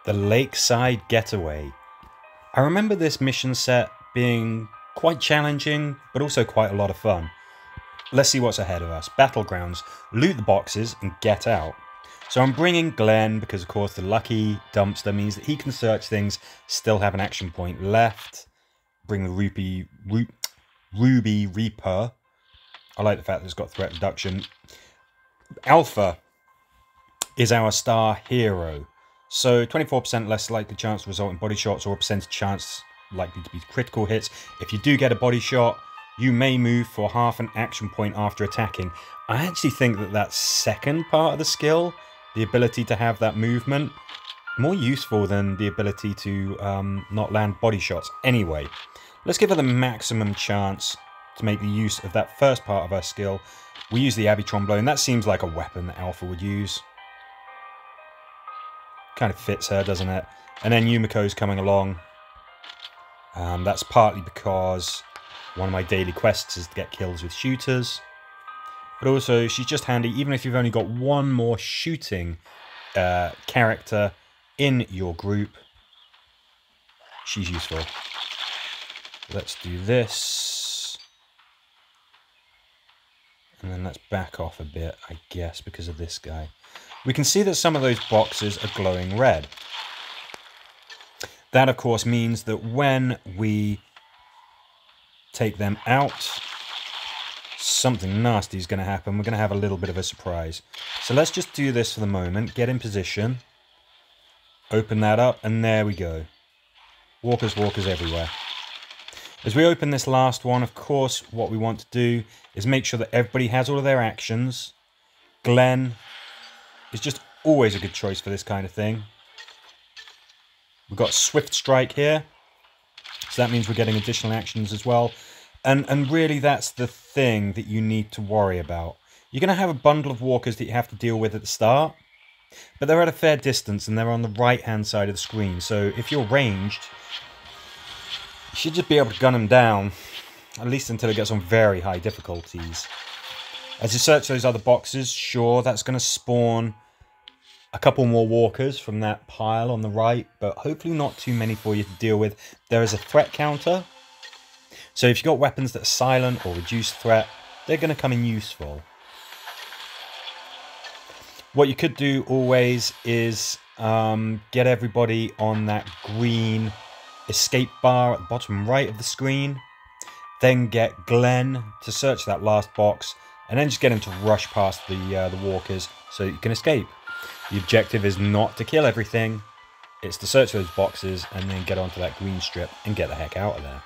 The Lakeside Getaway. I remember this mission set being quite challenging, but also quite a lot of fun. Let's see what's ahead of us. Battlegrounds. Loot the boxes and get out. So I'm bringing Glenn because, of course, the lucky dumpster means that he can search things, still have an action point left. Bring the Ruby Reaper. I like the fact that it's got threat reduction. Alpha is our star hero. So 24% less likely chance to result in body shots, or a percentage chance likely to be critical hits. If you do get a body shot, you may move for half an action point after attacking. I actually think that that second part of the skill, the ability to have that movement, more useful than the ability to not land body shots. Anyway, let's give her the maximum chance to make the use of that first part of our skill. We use the Abby Trombone. That seems like a weapon that Alpha would use. Kind of fits her, doesn't it? And then Yumiko's coming along. That's partly because one of my daily quests is to get kills with shooters. But also, she's just handy, even if you've only got one more shooting character in your group. She's useful. Let's do this. And then let's back off a bit, I guess, because of this guy. We can see that some of those boxes are glowing red. That, of course, means that when we take them out, something nasty is going to happen. We're going to have a little bit of a surprise. So let's just do this for the moment. Get in position. Open that up, and there we go. Walkers, walkers everywhere. As we open this last one, of course, what we want to do is make sure that everybody has all of their actions. Glenn is just always a good choice for this kind of thing. We've got Swift Strike here, so that means we're getting additional actions as well. And really, that's the thing that you need to worry about. You're going to have a bundle of walkers that you have to deal with at the start, but they're at a fair distance and they're on the right-hand side of the screen. So if you're ranged, you should just be able to gun them down, at least until it gets on very high difficulties. As you search those other boxes, sure, that's going to spawn a couple more walkers from that pile on the right, but hopefully not too many for you to deal with. There is a threat counter, so if you've got weapons that are silent or reduce threat, they're going to come in useful. What you could do always is get everybody on that green escape bar at the bottom right of the screen, then get Glenn to search that last box, and then just get him to rush past the walkers so that you can escape. The objective is not to kill everything, it's to search those boxes and then get onto that green strip and get the heck out of there.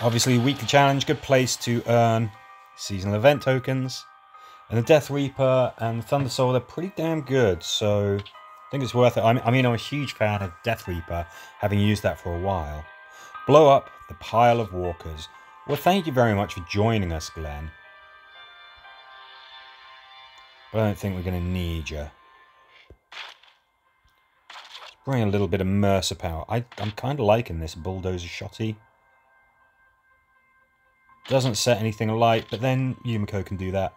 Obviously, weekly challenge, good place to earn seasonal event tokens. And the Death Reaper and Thunder Soul, they're pretty damn good, so I think it's worth it. I mean, I'm a huge fan of Death Reaper, having used that for a while. Blow up the pile of walkers. Well, thank you very much for joining us, Glenn. But I don't think we're going to need you. Let's bring a little bit of Mercer power. I'm kind of liking this bulldozer shotty. Doesn't set anything alight, but then Yumiko can do that.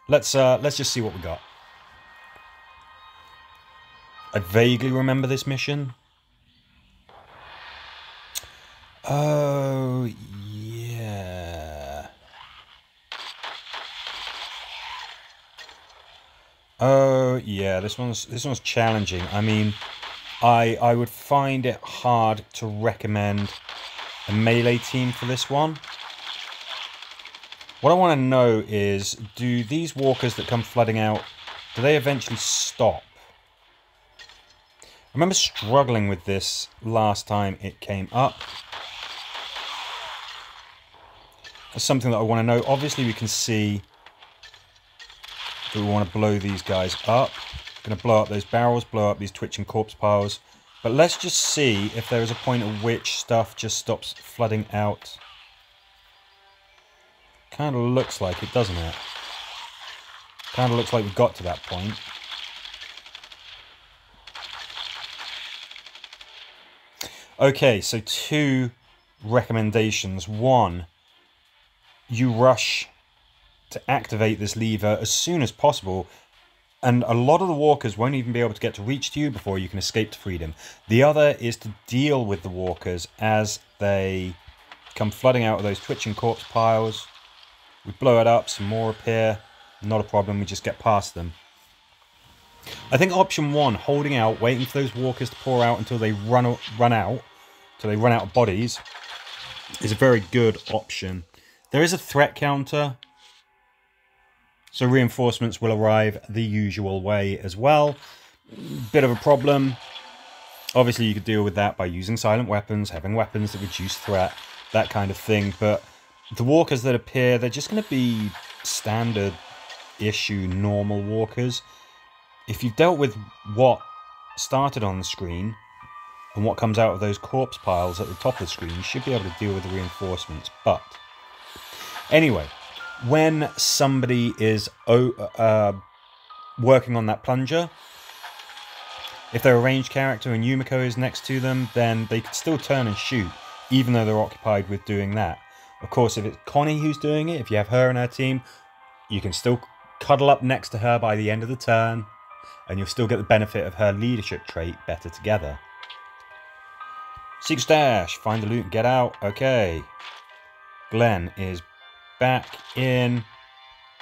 Let's just see what we got. I vaguely remember this mission. Oh yeah. Oh yeah, this one's challenging. I mean, I would find it hard to recommend a melee team for this one. What I want to know is, do these walkers that come flooding out, do they eventually stop? I remember struggling with this last time it came up. That's something that I want to know. Obviously we can see that we want to blow these guys up. Going to blow up those barrels, blow up these twitching corpse piles. But let's just see if there is a point at which stuff just stops flooding out. Kind of looks like it, doesn't it? Kind of looks like we've got to that point. Okay, so two recommendations. One, you rush to activate this lever as soon as possible. And a lot of the walkers won't even be able to get to reach to you before you can escape to freedom. The other is to deal with the walkers as they come flooding out of those twitching corpse piles. We blow it up, some more appear. Not a problem, we just get past them. I think option 1, holding out, waiting for those walkers to pour out until they run out, till they run out of bodies, is a very good option. There is a threat counter, so reinforcements will arrive the usual way as well. Bit of a problem. Obviously you could deal with that by using silent weapons, having weapons that reduce threat, that kind of thing, but the walkers that appear, they're just going to be standard issue normal walkers. If you've dealt with what started on the screen and what comes out of those corpse piles at the top of the screen, you should be able to deal with the reinforcements. But anyway, when somebody is working on that plunger, if they're a ranged character and Yumiko is next to them, then they could still turn and shoot, even though they're occupied with doing that. Of course, if it's Connie who's doing it, if you have her and her team, you can still cuddle up next to her by the end of the turn, and you'll still get the benefit of her leadership trait better together. Seek stash, find the loot and get out. Okay. Glenn is back in,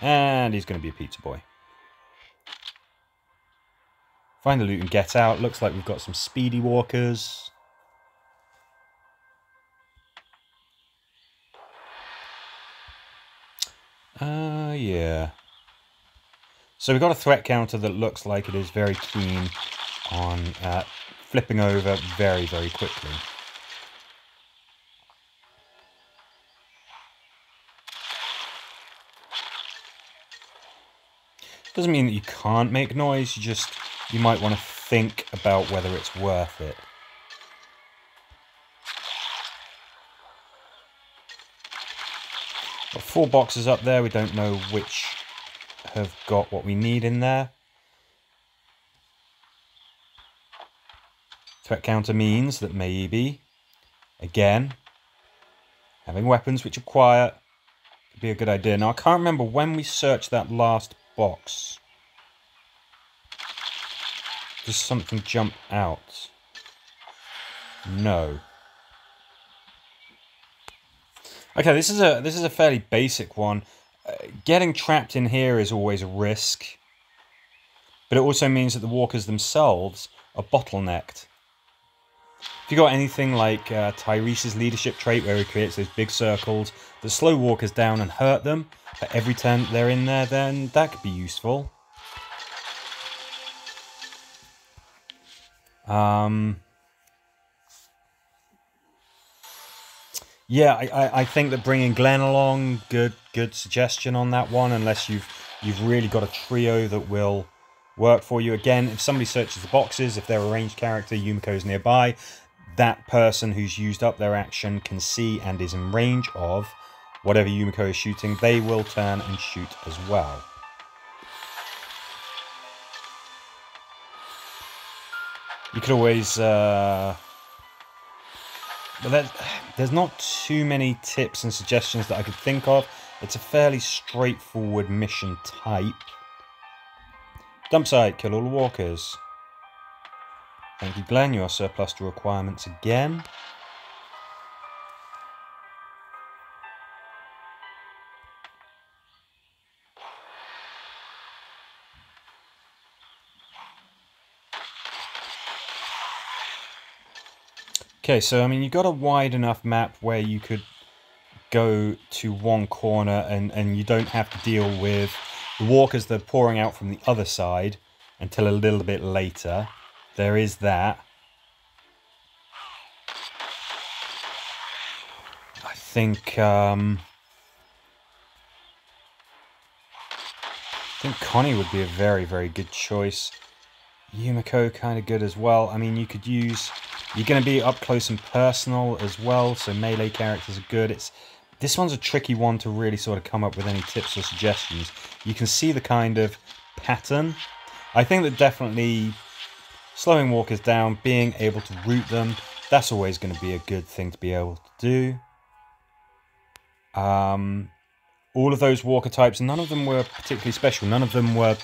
and he's going to be a pizza boy. Find the loot and get out. Looks like we've got some speedy walkers. Yeah. So we've got a threat counter that looks like it is very keen on flipping over very, very quickly. Doesn't mean that you can't make noise, you might want to think about whether it's worth it. Got 4 boxes up there, we don't know which have got what we need in there. Threat counter means that maybe, again, having weapons which are quiet could be a good idea. Now I can't remember when we searched that last box. Does something jump out? No. Okay, this is a fairly basic one. Getting trapped in here is always a risk, but it also means that the walkers themselves are bottlenecked. If you got anything like Tyrese's leadership trait, where he creates those big circles that slow walkers down and hurt them for every turn that they're in there, then that could be useful. Yeah, I think that bringing Glenn along, good suggestion on that one, unless you've really got a trio that will work for you. Again, if somebody searches the boxes, if they're a ranged character, Yumiko's nearby, that person who's used up their action can see and is in range of whatever Yumiko is shooting. They will turn and shoot as well. You could always... But there's not too many tips and suggestions that I could think of. It's a fairly straightforward mission type. Dump site, kill all the walkers. Thank you, Glenn. You are surplus to requirements again. Okay, so I mean, you've got a wide enough map where you could go to one corner and you don't have to deal with the walkers that are pouring out from the other side until a little bit later. There is that. I think Connie would be a very, very good choice. Yumiko kind of good as well. I mean, you could use... You're going to be up close and personal as well, so melee characters are good. This one's a tricky one to really sort of come up with any tips or suggestions. You can see the kind of pattern. I think that definitely slowing walkers down, being able to root them, that's always going to be a good thing to be able to do. All of those walker types, none of them were particularly special. None of them were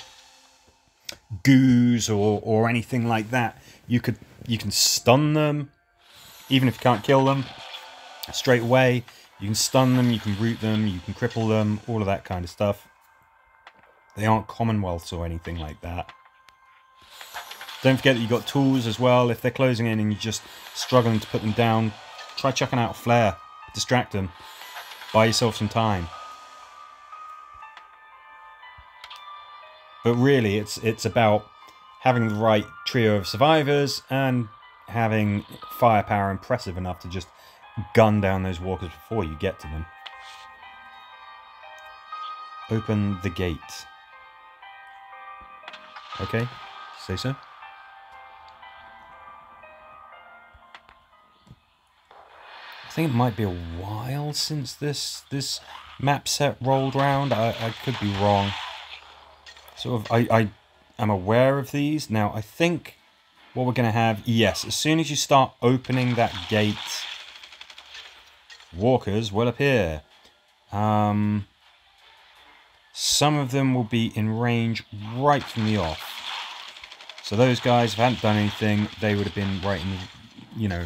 goos or anything like that. You can stun them, even if you can't kill them straight away. You can stun them, you can root them, you can cripple them, all of that kind of stuff. They aren't commonwealths or anything like that. Don't forget that you've got tools as well. If they're closing in and you're just struggling to put them down, try chucking out a flare. Distract them. Buy yourself some time. But really, it's about having the right trio of survivors and having firepower impressive enough to just gun down those walkers before you get to them. Open the gate. Okay, say so. I think it might be a while since this map set rolled around. I could be wrong. Sort of, I am aware of these. Now, I think what we're going to have, yes, as soon as you start opening that gate, walkers will appear. Some of them will be in range right from the off. So those guys, if they hadn't done anything, they would have been right in the, you know,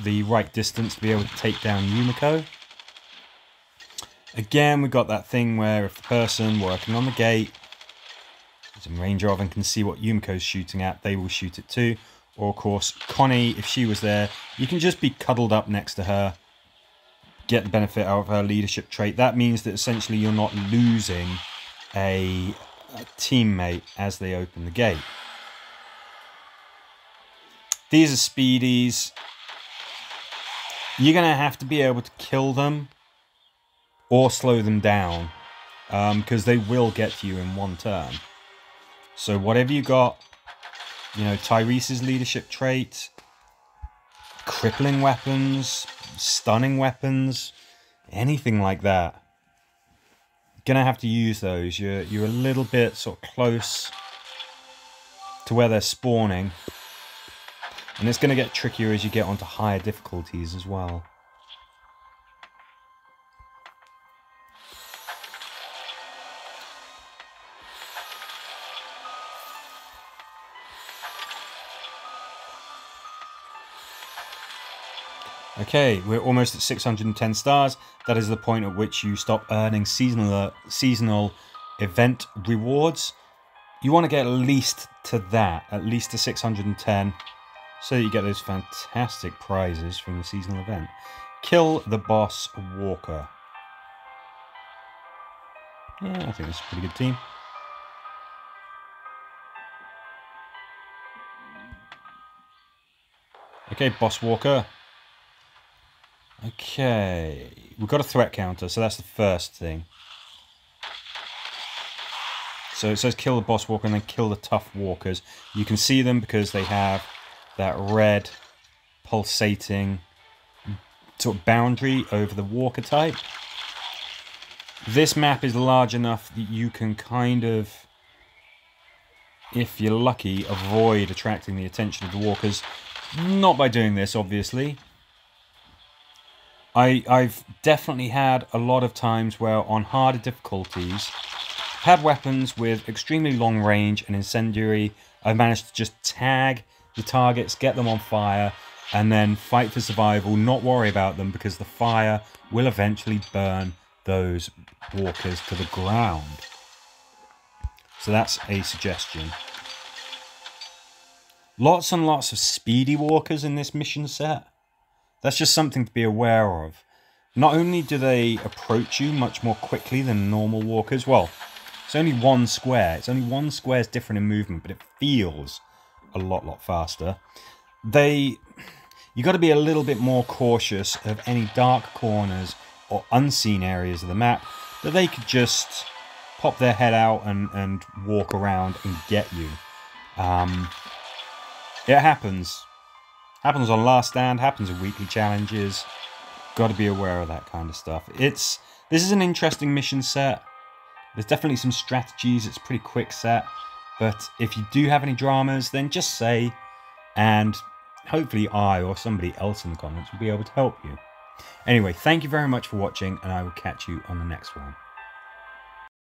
the right distance to be able to take down Yumiko. Again, we've got that thing where if the person working on the gate is in range of and can see what Yumiko's shooting at, they will shoot it too. Or, of course, Connie, if she was there, you can just be cuddled up next to her, get the benefit out of her leadership trait. That means that essentially you're not losing a teammate as they open the gate. These are speedies. You're going to have to be able to kill them or slow them down, because they will get to you in one turn. So whatever you got, you know, Tyrese's leadership trait, crippling weapons, stunning weapons, anything like that, you're going to have to use those. You're a little bit sort of close to where they're spawning. And it's going to get trickier as you get onto higher difficulties as well. Okay, we're almost at 610 stars. That is the point at which you stop earning seasonal event rewards. You want to get at least to that, at least to 610. So that you get those fantastic prizes from the seasonal event. Kill the boss walker. Yeah, I think that's a pretty good team. Okay, boss walker. Okay, we've got a threat counter, so that's the first thing. So it says kill the boss walker and then kill the tough walkers. You can see them because they have that red pulsating sort of boundary over the walker type. This map is large enough that you can kind of, if you're lucky, avoid attracting the attention of the walkers. Not by doing this, obviously. I've definitely had a lot of times where on harder difficulties, I've had weapons with extremely long range and incendiary. I've managed to just tag the targets, get them on fire, and then fight for survival, not worry about them because the fire will eventually burn those walkers to the ground. So that's a suggestion. Lots and lots of speedy walkers in this mission set. That's just something to be aware of. Not only do they approach you much more quickly than normal walkers, well, it's only one square. It's only one square's different in movement, but it feels a lot faster. You got to be a little bit more cautious of any dark corners or unseen areas of the map that they could just pop their head out and walk around and get you. It happens. Happens on Last Stand, happens in weekly challenges. Got to be aware of that kind of stuff. This is an interesting mission set. There's definitely some strategies. It's a pretty quick set. But if you do have any dramas, then just say, and hopefully I or somebody else in the comments will be able to help you. Anyway, thank you very much for watching, and I will catch you on the next one.